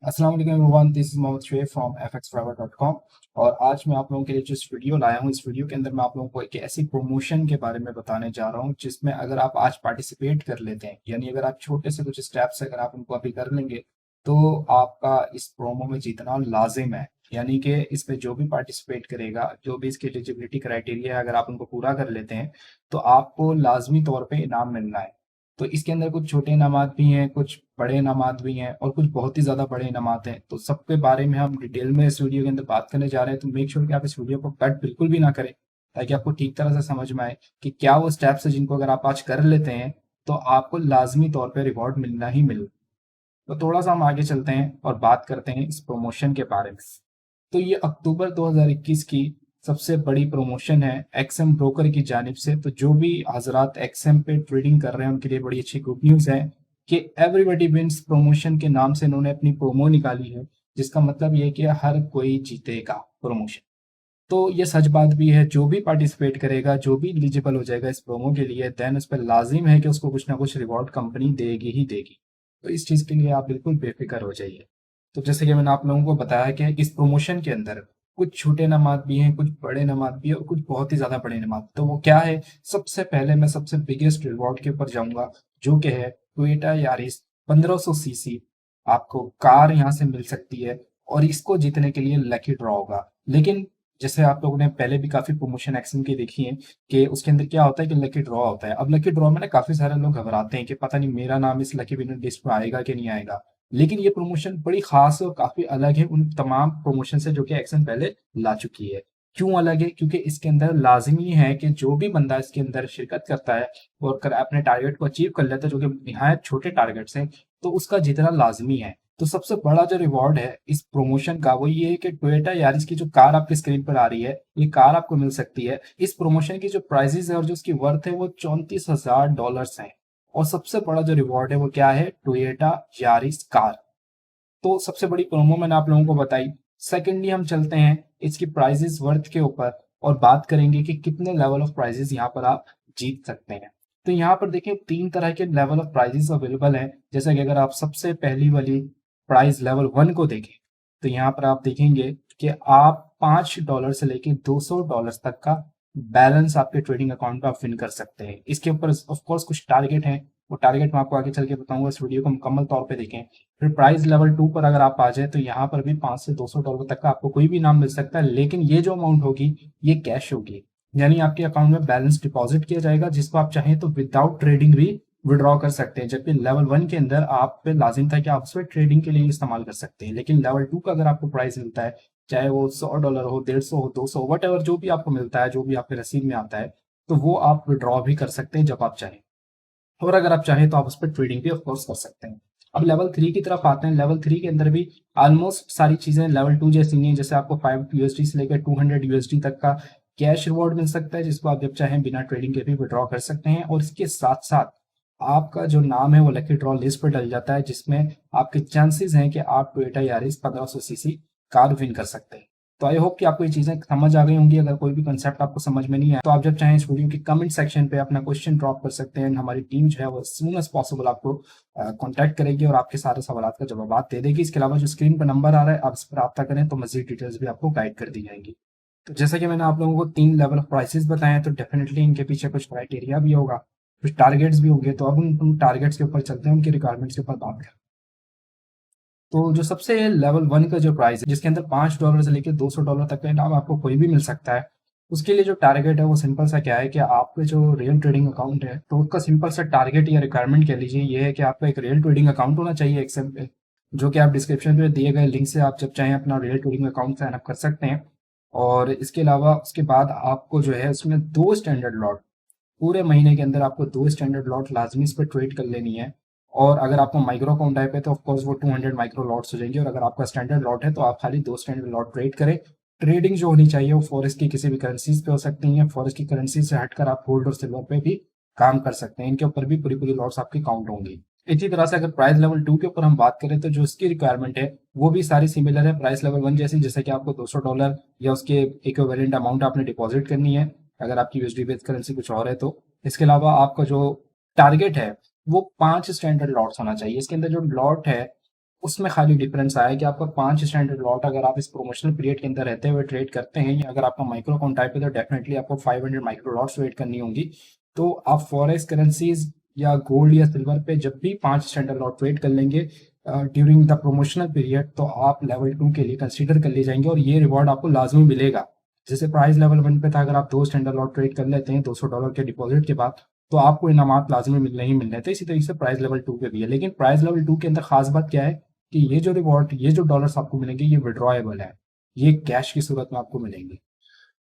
अस्सलाम वालेकुम everyone, this is Mohammad Shoaib from fxforever.com। और आज मैं आप लोगों के लिए जो इस वीडियो लाया हूँ, इस वीडियो के अंदर मैं आप लोगों को एक ऐसी प्रमोशन के बारे में बताने जा रहा हूँ जिसमें अगर आप आज पार्टिसिपेट कर लेते हैं, यानी अगर आप छोटे से कुछ स्टेप्स अगर आप उनको अभी कर लेंगे तो आपका इस प्रोमो में जीतना लाजिम है। यानी कि इसमें जो भी पार्टिसिपेट करेगा, जो भी इसकी एलिजिबिलिटी क्राइटेरिया है, अगर आप उनको पूरा कर लेते हैं तो आपको लाजमी तौर पे इनाम मिलना है। तो इसके अंदर कुछ छोटे इनामात भी हैं, कुछ बड़े इनामात भी हैं और कुछ बहुत ही ज़्यादा बड़े इनामात हैं। तो सबके बारे में हम डिटेल में इस वीडियो के अंदर बात करने जा रहे हैं। तो मेक श्योर कि आप इस वीडियो को कट बिल्कुल भी ना करें, ताकि आपको ठीक तरह से समझ में आए कि क्या वो स्टेप्स है जिनको अगर आप आज कर लेते हैं तो आपको लाजमी तौर पर रिवॉर्ड मिलना ही मिले। तो थोड़ा सा हम आगे चलते हैं और बात करते हैं इस प्रमोशन के बारे में। तो ये अक्टूबर 2021 की सबसे बड़ी प्रमोशन है एक्सएम ब्रोकर की जानिब से। तो जो भी हजरात एक्सएम पे ट्रेडिंग कर रहे हैं उनके लिए बड़ी अच्छी गुड न्यूज़ है कि एवरीबडी विंस प्रमोशन के नाम से इन्होंने अपनी प्रोमो निकाली है, जिसका मतलब ये है कि हर कोई जीतेगा प्रमोशन। तो ये सच बात भी है, जो भी पार्टिसिपेट करेगा, जो भी एलिजिबल हो जाएगा इस प्रोमो के लिए, देन उस पर लाजिम है कि उसको कुछ ना कुछ रिवॉर्ड कंपनी देगी ही देगी। तो इस चीज़ के लिए आप बिल्कुल बेफिक्र हो जाइए। तो जैसे कि मैंने आप लोगों को बताया कि इस प्रमोशन के अंदर कुछ छोटे नमाज भी हैं, कुछ बड़े नमाज भी है और कुछ बहुत ही ज़्यादा बड़े नमाज। तो वो क्या है, सबसे पहले मैं सबसे बिगेस्ट रिवॉर्ड के ऊपर जाऊंगा, जो कि है टोयोटा यारिस 1500 सीसी। आपको कार यहाँ से मिल सकती है और इसको जीतने के लिए लकी ड्रॉ होगा। लेकिन जैसे आप लोगों ने पहले भी काफी प्रमोशन एक्शन की देखी है कि उसके अंदर क्या होता है कि लकी ड्रॉ होता है। अब लकी ड्रॉ में ना काफी सारे लोग घबराते हैं कि पता नहीं मेरा नाम इस लकी विनर लिस्ट में आएगा कि नहीं आएगा। लेकिन ये प्रमोशन बड़ी खास और काफी अलग है उन तमाम प्रमोशन से जो कि एक्शन पहले ला चुकी है। क्यों अलग है? क्योंकि इसके अंदर लाजमी है कि जो भी बंदा इसके अंदर शिरकत करता है और अपने टारगेट को अचीव कर लेता है, जो कि निहायत छोटे टारगेट्स हैं, तो उसका जीतना लाजमी है। तो सबसे बड़ा जो रिवॉर्ड है इस प्रमोशन का वो ये है कि टोयोटा यारिस की जो कार आपकी स्क्रीन पर आ रही है, ये कार आपको मिल सकती है। इस प्रमोशन की जो प्राइजेस है और जो उसकी वर्थ है वो $34,000 है। और सबसे बड़ा जो रिवॉर्ड है वो क्या है, टोयोटा यारिस कार। तो सबसे बड़ी प्रोमो मैंने आप लोगों को बताई। सेकेंडली हम चलते हैं इसकी प्राइजेस वर्थ के ऊपर और बात करेंगे कि कितने लेवल ऑफ प्राइजेस यहाँ पर आप जीत सकते हैं। तो यहाँ पर देखिए 3 तरह के लेवल ऑफ प्राइजेस अवेलेबल हैं। जैसे कि अगर आप सबसे पहली वाली प्राइस लेवल 1 को देखें तो यहाँ पर आप देखेंगे कि आप $5 से लेके $200 तक का बैलेंस आपके ट्रेडिंग अकाउंट पे आप विन कर सकते हैं। इसके ऊपर ऑफ कोर्स कुछ टारगेट हैं, वो टारगेट मैं आपको आगे चल के बताऊंगा। इस वीडियो को मुकम्मल तौर पे देखें। फिर प्राइस लेवल 2 पर अगर आप आ जाए तो यहाँ पर भी 5 से $200 तक का आपको कोई भी इनाम मिल सकता है, लेकिन ये जो अमाउंट होगी ये कैश होगी, यानी आपके अकाउंट में बैलेंस डिपॉजिट किया जाएगा, जिसको आप चाहें तो विदाउट ट्रेडिंग भी विड्रॉ कर सकते हैं। जबकि लेवल 1 के अंदर आप पे लाजिम था कि आप उसमें ट्रेडिंग के लिए इस्तेमाल कर सकते हैं। लेकिन लेवल 2 का अगर आपको प्राइस मिलता है, चाहे वो $100 हो, 150 हो, 200 वट एवर, जो भी आपको मिलता है, जो भी आपके रसीद में आता है, तो वो आप विड्रॉ भी कर सकते हैं जब आप चाहें। और अगर आप चाहें तो आप उस पर ट्रेडिंग भी ऑफकोर्स कर सकते हैं। अब लेवल 3 की तरफ आते हैं। लेवल 3 के अंदर भी ऑलमोस्ट सारी चीजें लेवल 2 जैसी हैं। जैसे आपको $5 से लेकर $200 तक का कैश रिवॉर्ड मिल सकता है, जिसको आप जब चाहें बिना ट्रेडिंग के भी विड्रॉ कर सकते हैं। और इसके साथ साथ आपका जो नाम है वो लकी ड्रॉ लिस्ट पर डल जाता है, जिसमें आपके चांसेस हैं कि आप Toyota Yaris 1500 CC car win कर सकते हैं। तो आई होप कि आपको ये चीजें समझ आ गई होंगी। अगर कोई भी कंसेप्ट आपको समझ में नहीं आया तो आप जब चाहें इस वीडियो के कमेंट सेक्शन पे अपना क्वेश्चन ड्रॉप कर सकते हैं। हमारी टीम जो है वो सून एज पॉसिबल आपको कॉन्टैक्ट करेगी और आपके सारे सवाल का जवाब दे देगी। इसके अलावा जो स्क्रीन पर नंबर आ रहा है आप इस पर रब्ता करें तो मजीद डिटेल्स भी आपको गाइड कर दी जाएंगी। तो जैसा कि मैंने आप लोगों को 3 लेवल ऑफ प्राइसेस बताए हैं, तो डेफिनेटली इनके पीछे कुछ क्राइटेरिया भी होगा, कुछ टारगेट्स भी होंगे। तो अब उन टारगेट्स के ऊपर चलते हैं, उनके रिक्वायरमेंट्स के ऊपर बात करें। तो जो सबसे लेवल 1 का जो प्राइस है, जिसके अंदर $5 से लेकर $200 तक का इनाम आपको कोई भी मिल सकता है, उसके लिए जो टारगेट है वो सिंपल सा क्या है कि आपके जो रियल ट्रेडिंग अकाउंट है, तो उसका सिंपल सा टारगेट या रिक्वायरमेंट कह लीजिए ये है कि आपका एक रियल ट्रेडिंग अकाउंट होना चाहिए एक्सेल पे, जो कि आप डिस्क्रिप्शन में दिए गए लिंक से आप जब चाहें अपना real trading account sign up कर सकते हैं। और इसके अलावा उसके बाद आपको जो है उसमें 2 स्टैंडर्ड लॉट, पूरे महीने के अंदर आपको 2 स्टैंडर्ड लॉट लाजमी इस पर ट्रेड कर लेनी है। और अगर आपको माइक्रो अकाउंट टाइप है तो ऑफकोर्स वो 200 माइक्रो लॉट्स हो जाएंगे। और अगर आपका स्टैंडर्ड लॉट है तो आप खाली 2 स्टैंडर्ड लॉट ट्रेड करें। ट्रेडिंग जो होनी चाहिए वो फॉरेक्स की किसी भी करेंसीज पे हो सकती है। फॉरेक्स की करेंसी से हटकर आप गोल्ड और सिल्वर पे भी काम कर सकते हैं। इनके ऊपर भी पूरी पूरी लॉट्स आपकी काउंट होंगी। इसी तरह से अगर प्राइस लेवल 2 के ऊपर हम बात करें तो जो इसकी रिक्वायरमेंट है वो भी सारी सिमिलर है प्राइस लेवल 1 जैसी। जैसे कि आपको $200 या उसके इक्विवेलेंट अमाउंट आपने डिपॉजिट करनी है। अगर आपकी यूएसडी बेस्ड करेंसी कुछ और है तो। इसके अलावा आपका जो टारगेट है वो 5 स्टैंडर्ड लॉट्स होना चाहिए। इसके अंदर जो लॉट है उसमें खाली डिफरेंस आया कि आपका 5 स्टैंडर्ड लॉट अगर आप इस प्रोमोशनल पीरियड के अंदर रहते हुए ट्रेड करते हैं, या अगर आपका माइक्रो अकाउंट टाइप है तो डेफिनेटली आपको 500 माइक्रो लॉट्स ट्रेड करनी होंगी। तो आप फॉरेक्स करेंसीज या गोल्ड या सिल्वर पे जब भी 5 स्टैंडर्ड लॉट ट्रेड कर लेंगे ड्यूरिंग द प्रोमोशनल पीरियड, तो आप लेवल 2 के लिए कंसीडर कर लिए जाएंगे और ये रिवॉर्ड आपको लाजमी मिलेगा। जैसे प्राइस लेवल 1 पे था, अगर आप 2 स्टैंडर्ड लॉट ट्रेड कर लेते हैं $200 के डिपॉजिट के बाद, तो आपको इनामात लाजमी मिलने ही मिलने थे। इसी तरीके से प्राइस लेवल 2 पे भी है। लेकिन प्राइस लेवल 2 के अंदर खास बात क्या है कि ये जो रिवॉर्ड, ये जो डॉलर्स आपको मिलेंगे ये विड्रॉएबल है, ये कैश की सूरत में आपको मिलेंगे।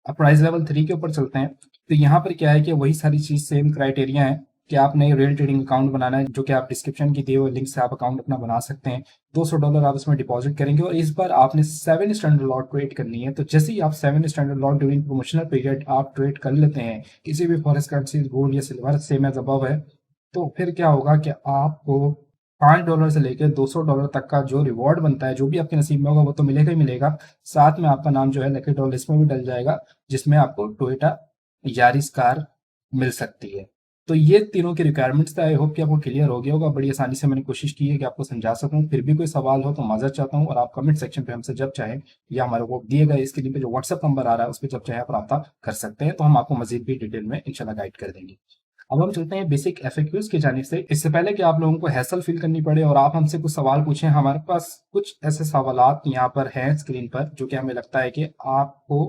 अब प्राइस लेवल 3 के ऊपर चलते हैं। तो यहाँ पर क्या है कि वही सारी चीज, सेम क्राइटेरिया है कि आपने रियल ट्रेडिंग अकाउंट बनाना है, जो कि आप डिस्क्रिप्शन की दिए हुए लिंक से आप अकाउंट अपना बना सकते हैं। $200 आप इसमें डिपॉजिट करेंगे और इस बार आपने 7 स्टैंडर्ड लॉट ट्रेड करनी है। तो जैसे ही आप 7 standard lot during promotional period आप ट्रेड कर लेते हैं किसी भी फॉरेक्स करेंसी, गोल्ड या सिल्वर, सेम एज अबव है, तो फिर क्या होगा कि आपको $5 से लेकर $200 तक का जो रिवॉर्ड बनता है, जो भी आपके नसीब में होगा वो तो मिलेगा ही मिलेगा। साथ में आपका नाम जो है लकी ड्रॉ लिस्ट में भी डल जाएगा, जिसमें आपको टोयोटा यारिस कार मिल सकती है। तो ये तीनों की रिक्वायरमेंट्स थे। आई होप कि आपको क्लियर हो गया होगा। बड़ी आसानी से मैंने कोशिश की है कि आपको समझा सकूं। फिर भी कोई सवाल हो तो माजर चाहता हूं, और आप कमेंट सेक्शन पे हमसे जब चाहें या हमारे को दिए गए स्क्रीन पे जो व्हाट्सएप नंबर आ रहा है उस पर जब चाहे आप रब्ता कर सकते हैं, तो हम आपको मजीद भी डिटेल में इंशाल्लाह गाइड कर देंगे। अब हम चलते हैं बेसिक एफएक्यूज की जानिब से। इससे पहले कि आप लोगों को हैसल फील करनी पड़े और आप हमसे कुछ सवाल पूछें, हमारे पास कुछ ऐसे सवालात यहाँ पर हैं स्क्रीन पर जो कि हमें लगता है कि आपको,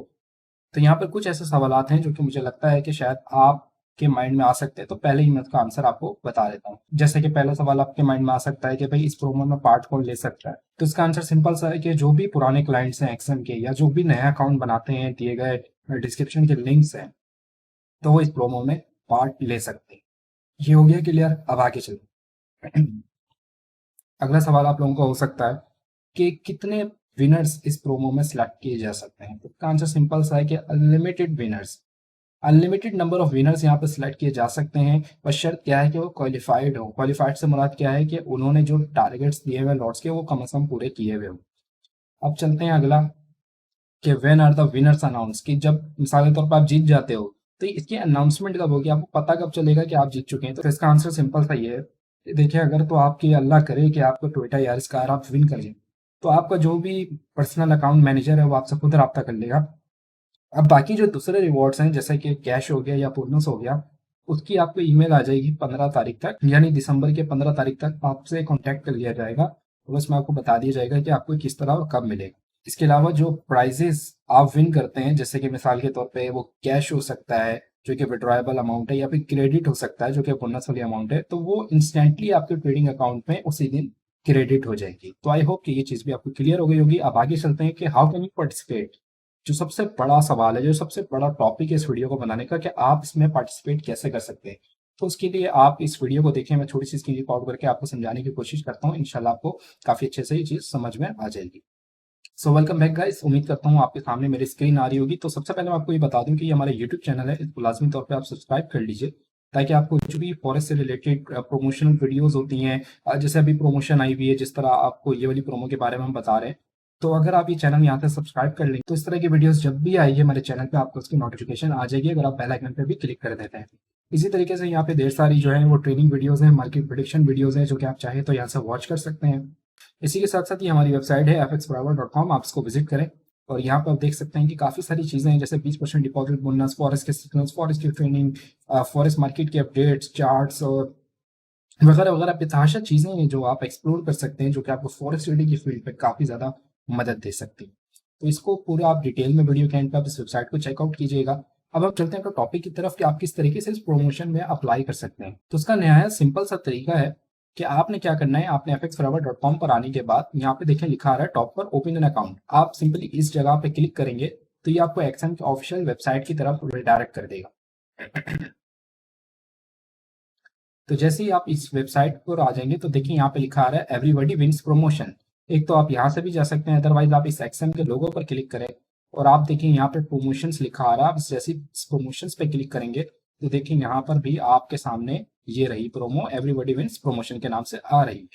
तो यहाँ पर कुछ ऐसे सवालात हैं जो कि मुझे लगता है कि शायद आपके माइंड में आ सकते हैं। तो पहले ही मैं उसका आंसर आपको बता देता हूँ। जैसे कि पहला सवाल आपके माइंड में आ सकता है कि भाई इस प्रोमो में पार्ट कौन ले सकता है। तो इसका आंसर सिंपल सा है कि जो भी पुराने क्लाइंट्स हैं एक्सएम के, या जो भी नया अकाउंट बनाते हैं, दिए गए डिस्क्रिप्शन के लिंक्स हैं, तो वो इस प्रोमो में पार्ट ले सकते हैं। ये हो गया क्लियर। अब आगे चलते। अगला सवाल आप लोगों को हो सकता है कि कितने विनर्स इस प्रोमो में सिलेक्ट किए जा सकते हैं। तो इसका आंसर सिंपल सा है कि unlimited winners, unlimited number of winners यहाँ पर सिलेक्ट किए जा सकते हैं। पर शर्त क्या है कि वो क्वालिफाइड हो। क्वालिफाइड से मुराद क्या है कि उन्होंने जो टारगेट्स दिए हुए लॉट्स के वो कम से कम पूरे किए हुए हो। अब चलते हैं अगला कि when are the winners announce, कि जब मिसाल के तौर पर आप जीत जाते हो तो इसकी अनाउंसमेंट कब होगी, आपको पता कब चलेगा कि आप जीत चुके हैं। तो इसका आंसर सिंपल सा ये है कि देखिए, अगर तो आपकी अल्लाह करे कि आपको टोयोटा यारिस कार आप विन कर लें, तो आपका जो भी पर्सनल अकाउंट मैनेजर है वो आपसे खुद रब्ता कर लेगा। अब बाकी जो दूसरे रिवॉर्ड्स हैं जैसे कि कैश हो गया या बोनस हो गया, उसकी आपको ईमेल आ जाएगी 15 तारीख तक, यानी दिसंबर के 15 तारीख तक आपसे कांटेक्ट कर लिया जाएगा और उसमें आपको बता दिया जाएगा कि आपको किस तरह और कब मिलेगा। इसके अलावा जो प्राइजेस आप विन करते हैं, जैसे कि मिसाल के तौर पे वो कैश हो सकता है जो कि विड्रॉएबल अमाउंट है, या फिर क्रेडिट हो सकता है जो कि बोनस वाली अमाउंट है, तो वो इंस्टेंटली आपके ट्रेडिंग अकाउंट में उसी दिन क्रेडिट हो जाएगी। तो आई होप कि ये चीज़ भी आपको क्लियर हो गई होगी। अब आगे चलते हैं कि हाउ कैन यू पार्टिसिपेट। जो सबसे बड़ा सवाल है, जो सबसे बड़ा टॉपिक है इस वीडियो को बनाने का, कि आप इसमें पार्टिसिपेट कैसे कर सकते हैं। तो उसके लिए आप इस वीडियो को देखें। मैं थोड़ी सी स्क्रीन रिकॉर्ड करके आपको समझाने की कोशिश करता हूँ। इंशाल्लाह आपको काफी अच्छे से ये चीज समझ में आ जाएगी। So welcome back guys. उम्मीद करता हूँ आपके सामने मेरी स्क्रीन आ रही होगी। तो सबसे पहले मैं आपको ये बता दूं कि ये हमारा यूट्यूब चैनल है, इसको लाजमी तौर पर आप सब्सक्राइब कर लीजिए, ताकि आपको जो भी फॉरेस्ट से रिलेटेड प्रोमोशनल वीडियोस होती हैं, जैसे अभी प्रोमोशन आई हुई है, जिस तरह आपको ये वाली प्रोमो के बारे में हम बता रहे हैं, तो अगर आप ये चैनल यहाँ से सब्सक्राइब कर लेंगे तो इस तरह की वीडियोस जब भी आएगी हमारे चैनल पे आपको उसकी नोटिफिकेशन आ जाएगी, अगर आप बेल आइकन पे भी क्लिक कर देते हैं। इसी तरीके से यहाँ पे ढेर सारी जो है वो ट्रेनिंग वीडियोस हैं, मार्केट प्रेडिक्शन वीडियोस हैं, जो कि आप चाहे तो यहाँ से वॉच कर सकते हैं। इसी के साथ साथ ये हमारी वेबसाइट है fxforever.com, आप इसको विजिट करें और यहाँ पर आप देख सकते हैं कि काफ़ी सारी चीज़ें हैं, जैसे 20% डिपॉजिट बोनस, फॉरेस्ट के सिग्नल्स, फॉरेस्ट की ट्रेनिंग, फॉरेस्ट मार्केट के अपडेट्स, चार्ट्स और वगैरह वगैरह बेतहाशा चीज़ें हैं जो आप एक्सप्लोर कर सकते हैं, जो कि आपको फॉरेस्ट ट्रेडिंग की फील्ड पे काफ़ी ज़्यादा मदद दे सकती है। तो इसको पूरा आप डिटेल में वीडियो के एंड पे आप इस वेबसाइट को चेकआउट कीजिएगा। अब हम चलते हैं अपने टॉपिक की तरफ कि आप किस तरीके से इस प्रमोशन में अप्लाई कर सकते हैं। तो उसका नहायत सिंपल सा तरीका है कि आपने क्या करना है, आपने fxforever.com पर आने के बाद यहाँ पे देखें लिखा आ रहा है टॉप पर ओपन एन अकाउंट, आप सिंपली इस जगह पे क्लिक करेंगे तो ये आपको एक्सएम की ऑफिशियल वेबसाइट की तरफ रिडायरेक्ट कर देगा। तो जैसे ही आप इस वेबसाइट पर आ जाएंगे तो देखिए यहाँ पे लिखा आ रहा है एवरीबॉडी विंस प्रमोशन। एक तो आप यहाँ से भी जा सकते हैं, अदरवाइज आप इस एक्सएम के लोगो पर क्लिक करें और आप देखिए यहाँ पे प्रमोशंस लिखा आ रहा है। आप जैसे इस प्रमोशंस पे क्लिक करेंगे तो देखिए यहाँ पर भी आपके सामने ये रही प्रोमो, एवरीबॉडी विंस प्रमोशन के नाम से आ रही है।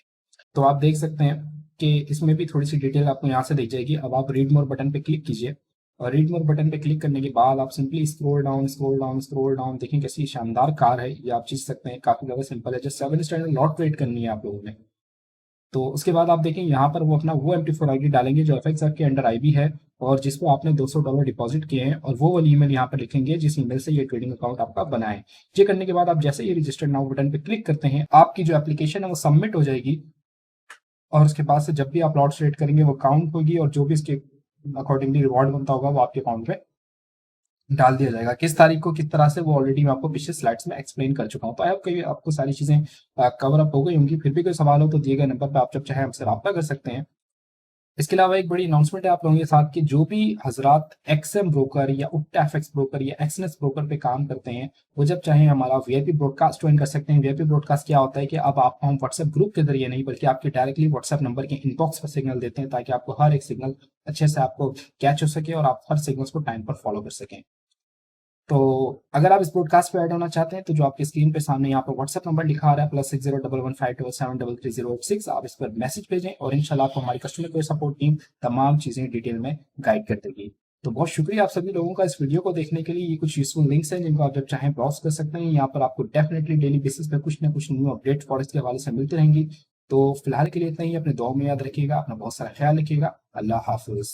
तो आप देख सकते हैं कि इसमें भी थोड़ी सी डिटेल आपको यहाँ से दिख जाएगी। अब आप रीड मोर बटन पे क्लिक कीजिए और रीड मोर बटन पे क्लिक करने के बाद आप simply scroll down scroll down scroll down देखें कैसी शानदार कार है, ये आप चीज सकते हैं, काफी ज्यादा सिंपल है। जस्ट 7 स्टैंडर्ड लॉट ट्रेड करनी है आप लोगों ने। तो उसके बाद आप देखें यहाँ पर वो अपना वो MT4 ID डालेंगे जो FX के अंडर IB है और जिसको आपने $200 डिपॉजिट किए हैं, और वो वाली ईमेल यहाँ पर लिखेंगे जिस ईमेल से ये ट्रेडिंग अकाउंट आपका बना है। ये करने के बाद आप जैसे ही रजिस्टर्ड नाउ बटन पे क्लिक करते हैं, आपकी जो एप्लीकेशन है वो सबमिट हो जाएगी, और उसके बाद से जब भी आप लॉट ट्रेड करेंगे वो काउंट होगी, और जो भी इसके अकॉर्डिंगली रिवॉर्ड बनता होगा वो आपके अकाउंट में डाल दिया जाएगा। किस तारीख को किस तरह से वो ऑलरेडी मैं आपको पिछले स्लाइड्स में एक्सप्लेन कर चुका हूँ। तो आई होप आपको सारी चीजें कवर अप हो गई होंगी। फिर भी कोई सवाल हो तो दिए गए नंबर पर आप जब चाहे हमसे रब्ता कर सकते हैं। इसके अलावा एक बड़ी अनाउंसमेंट है आप लोगों के साथ कि जो भी हजरात एक्सएम ब्रोकर या उक्टा एफएक्स ब्रोकर या एक्सनेस ब्रोकर पे काम करते हैं, वो जब चाहे हमारा वीआईपी ब्रॉडकास्ट ज्वाइन कर सकते हैं। वीआईपी ब्रॉडकास्ट क्या होता है कि अब आपको हम व्हाट्सएप ग्रुप के जरिए नहीं बल्कि आपके डायरेक्टली व्हाट्सएप नंबर के इनबॉक्स पर सिग्नल देते हैं, ताकि आपको हर एक सिग्नल अच्छे से आपको कैच हो सके और आप हर सिग्नल्स को टाइम पर फॉलो कर सकें। तो अगर आप इस ब्रॉडकास्ट पे ऐड होना चाहते हैं तो जो आपकी स्क्रीन पे सामने यहाँ पर व्हाट्सएप नंबर लिखा आ रहा है +6011527336, आप इस पर मैसेज भेजें और इंशाल्लाह आपको हमारी कस्टमर केयर सपोर्ट टीम तमाम चीजें डिटेल में गाइड कर देगी। तो बहुत शुक्रिया आप सभी लोगों का इस वीडियो को देखने के लिए। ये कुछ यूजफुल लिंक्स हैं जिनको आप जब चाहें ब्राउज कर सकते हैं। यहाँ पर आपको डेफिनेटली डेली बेसिस पे कुछ ना कुछ न्यू अपडेट फॉरेक्स के हवाले से मिलती रहेंगी। तो फिलहाल के लिए इतना ही, अपने दुआ में याद रखिएगा, अपना बहुत सारा ख्याल रखिएगा। अल्लाह हाफिज।